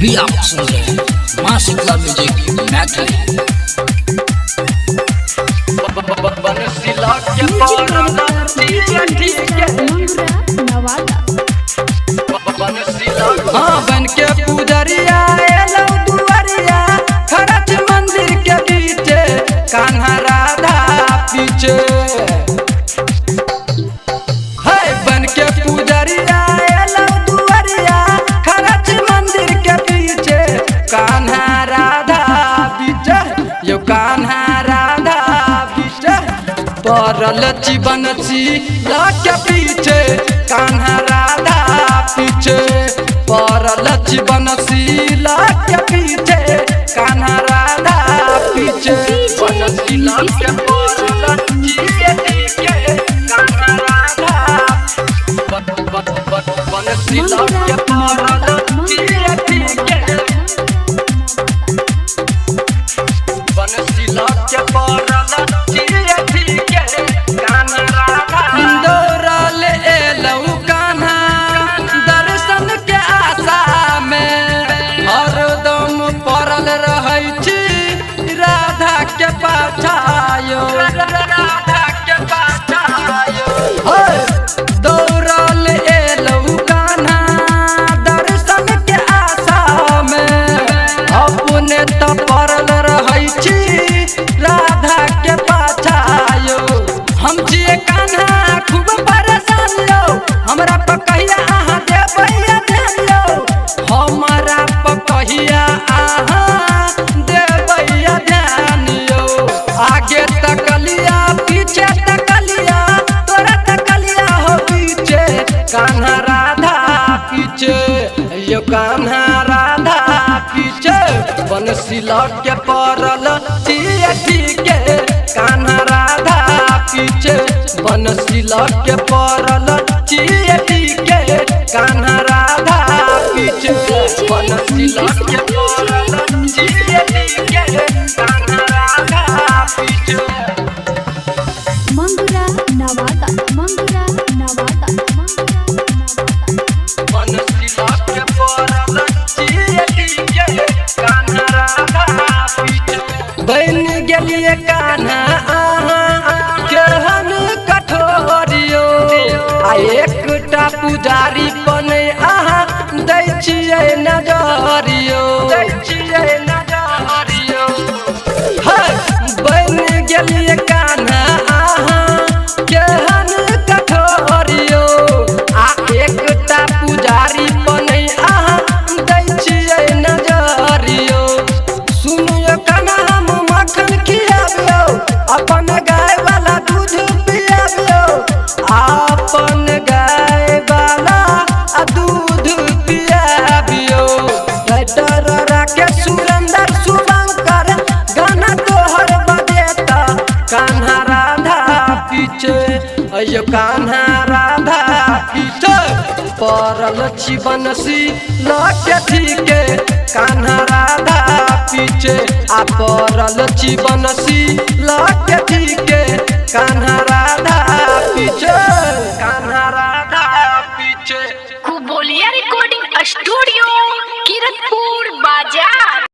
अभी आप सुन रहे हैं मां शीतला म्यूजिक मैथिली। हाँ बन के पुजरिया एलो दुआरिया खरच मंदिर के पीछे कान्हा राधा पीछे। हाय बन के पुजरिया एलो दुआरिया खरच मंदिर के पीछे कान्हा राधा पीछे यो कान्हा राधा पीछे परल जीवन के पीछे कान्हा राधा पीछे परल जीवन के पीछे कान्हा राधा पीछे बनशीला के परल के पीछे कान्हा राधा बनशीला के परल के पीछे बनशीला के परल के पीछे कान्हा राधा दौड़ल एलऊ कान्हा दर्शन के आशा में हरदम पड़ल रहै छी राधा के पाछायो राधा के पाछायो। दौड़ल एलऊ कान्हा दर्शन के आशा में अपने तो पड़ल रहै छी राधा के पाछायो। हम जिए कान्हा खूब परेशान यो हमरा पर कहिया आहा देबैया ध्यान यो हमरा पर कहिया आहा देबैया ध्यान यो। आगे तकलिया पीछे तकलिया तोरा तकलिया हो पीछे कान्हा राधा पीछे यो कान्हा राधा पीछे बनशीला के परल के कान्हा राधा पीछे बनशीला के परल के कान्हा राधा पीछे बनशीला के परल के कान्हा राधा पीछे। मंगुरा नवादा मंगुरा नवादा बनशीला के परल के कान्हा राधा पीछे। बन गेलिए कान्हा केहन कठोरियो आ एकटा पुजारी बने आहा दै छियै नजरियो दै छियै नजरियो। बन गेलिए कान्हा आहा केहन कठोरियो आ एकटा पुजारी बने आहा दै छियै नजरियो। सुनियो कान्हा हम मक्खन खियाबियो अपन गाय वाला दूध पियाबियो अपन गाय वाला दूध पियाबियो। राइटर राके सुरेंद्र शुभंकर गाना तोहर बजेता कान्हा राधा पीछे अयो कान्हा राधा पीछे परल जीवन के ठीके कान्हा राधा पीछे आ परल जीवन